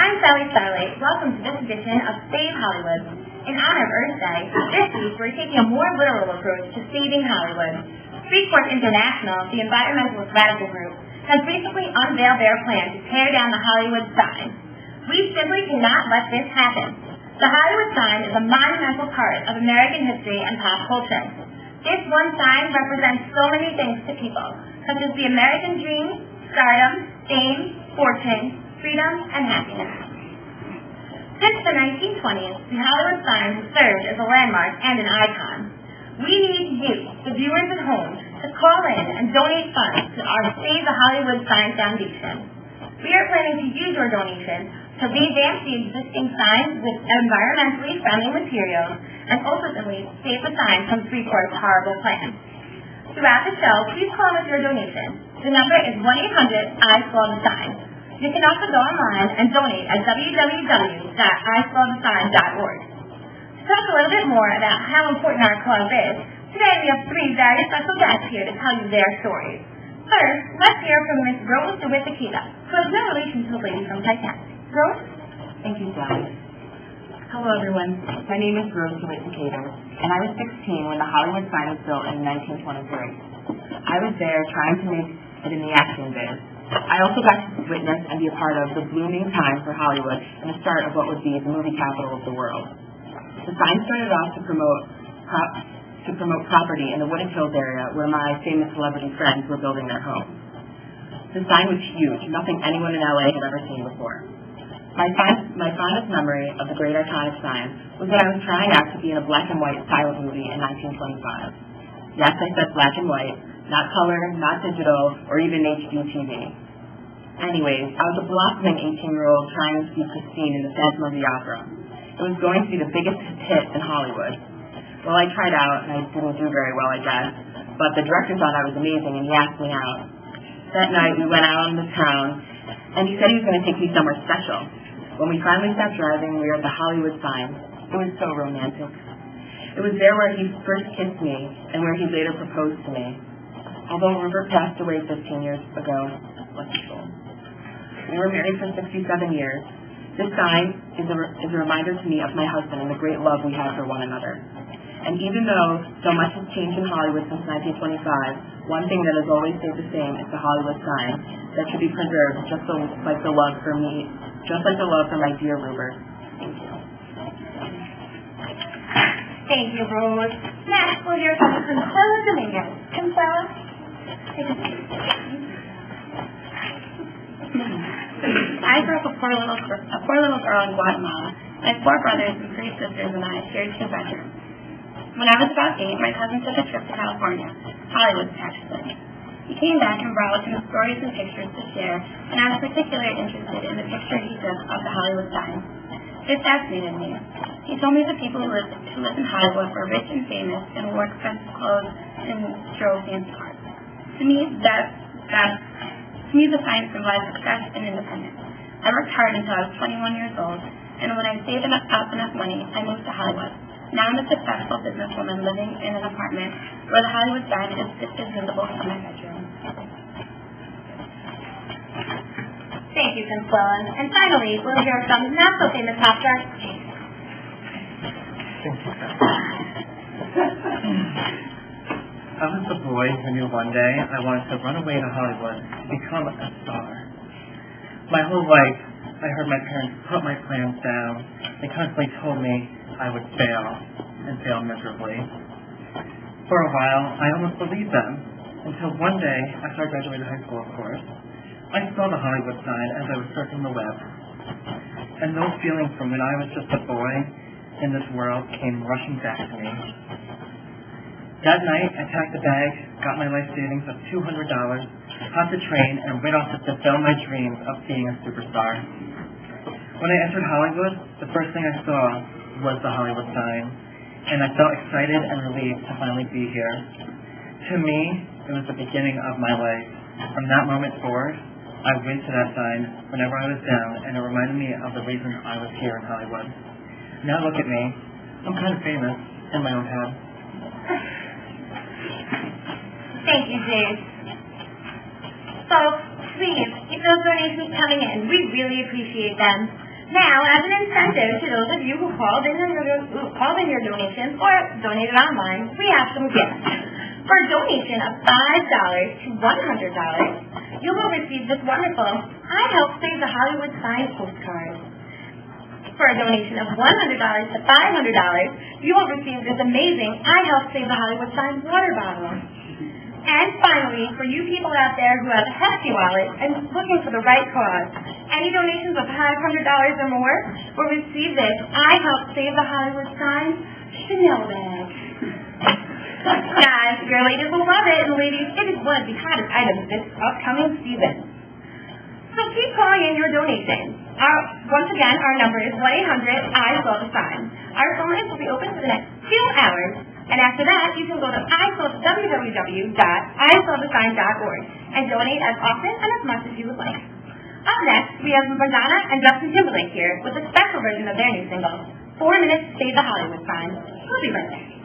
I'm Sally Starlight. Welcome to this edition of Save Hollywood. In honor of Earth Day, this week we're taking a more literal approach to saving Hollywood. Freeport International, the environmentalist radical group, has recently unveiled their plan to tear down the Hollywood sign. We simply cannot let this happen. The Hollywood sign is a monumental part of American history and pop culture. This one sign represents so many things to people, such as the American dream, stardom, fame, fortune, freedom, and happiness. Since the 1920s, the Hollywood sign has served as a landmark and an icon. We need you, the viewers at home, to call in and donate funds to our Save the Hollywood Sign Foundation. We are planning to use your donation to revamp the existing signs with environmentally friendly materials and ultimately save the sign from Freeport's horrible plan. Throughout the show, please call us your donation. The number is 1-800-I-SAW-THE-SIGN. You can also go online and donate at www.isawthesign.org. To talk a little bit more about how important our cause is, today we have three very special guests here to tell you their stories. First, let's hear from Miss Rose DeWitt, who has no relation to the lady from Titanic. Rose? Thank you, Sally. Hello, everyone. My name is Rose DeWitt, and I was 16 when the Hollywood sign was built in 1923. I was there trying to make it in the acting biz. I also got to witness and be a part of the blooming time for Hollywood and the start of what would be the movie capital of the world. The sign started off to promote property in the Wooded Hills area where my famous celebrity friends were building their homes. The sign was huge, nothing anyone in LA had ever seen before. My fondest memory of the great iconic sign was that I was trying out to be in a black and white silent movie in 1925. Yes, I said black and white, not color, not digital, or even HD TV. Anyways, I was a blossoming 18-year-old trying to be Christine in the Phantom of the Opera. It was going to be the biggest hit in Hollywood. Well, I tried out, and I didn't do very well, I guess, but the director thought I was amazing, and he asked me out. That night, we went out in the town, and he said he was going to take me somewhere special. When we finally stopped driving, we were at the Hollywood sign. It was so romantic. It was there where he first kissed me, and where he later proposed to me. Although Rupert passed away 15 years ago, bless his soul. We were married for 67 years. This sign is a reminder to me of my husband and the great love we have for one another. And even though so much has changed in Hollywood since 1925, one thing that has always stayed the same is the Hollywood sign that should be preserved, just like the love for my dear Rupert. Thank you. Thank you, Rose. Next, we'll hear from Consuela Dominguez. Consuela, take a seat. I grew up a poor little girl in Guatemala. My 4 brothers and 3 sisters and I shared 2 bedrooms. When I was about 8, my cousin took a trip to California, Hollywood practically. He came back and brought with him stories and pictures to share, and I was particularly interested in the picture he took of the Hollywood sign. This fascinated me. He told me the people who lived in Hollywood were rich and famous and wore expensive clothes and drove fancy cars. To me, the sign symbolized success and independence. I worked hard until I was 21 years old, and when I saved up enough money, I moved to Hollywood. Now I'm a successful businesswoman living in an apartment where the Hollywood sign is visible from my bedroom. Thank you, Consuela. And finally, we'll hear from not-so-famous pop star, Chase. Thank you, I was the boy who knew one day I wanted to run away to Hollywood and become a star. My whole life, I heard my parents put my plans down. They constantly told me I would fail, and fail miserably. For a while, I almost believed them, until one day, after I graduated high school, of course, I saw the Hollywood sign as I was surfing the web. And those feelings from when I was just a boy in this world came rushing back to me. That night, I packed a bag, got my life savings of $200, hopped a train, and went off to fulfill my dreams of being a superstar. When I entered Hollywood, the first thing I saw was the Hollywood sign, and I felt excited and relieved to finally be here. To me, it was the beginning of my life. From that moment forward, I went to that sign whenever I was down, and it reminded me of the reason I was here in Hollywood. Now look at me. I'm kind of famous in my own head. Thank you, James. So, please, keep those donations coming in. We really appreciate them. Now, as an incentive to those of you who called in your donations or donated online, we have some gifts. For a donation of $5 to $100, you will receive this wonderful I Help Save the Hollywood Sign postcard. For a donation of $100 to $500, you will receive this amazing I Help Save the Hollywood Sign water bottle. And finally, for you people out there who have a hefty wallet and looking for the right cause, any donations of $500 or more will receive this I Help Save the Hollywood Sign Chanel bag. Guys, your ladies will love it, and ladies, it is one of the hottest items this upcoming season. So keep calling in your donations. Once again, our number is 1-800-I-SAW-THE-SIGN. Our phone lines will be open for the next 2 hours, and after that, you can go to www.isawthesign.org and donate as often and as much as you would like. Up next, we have Madonna and Justin Timberlake here with a special version of their new single, 4 Minutes to Save the Hollywood Sign. We'll be right back.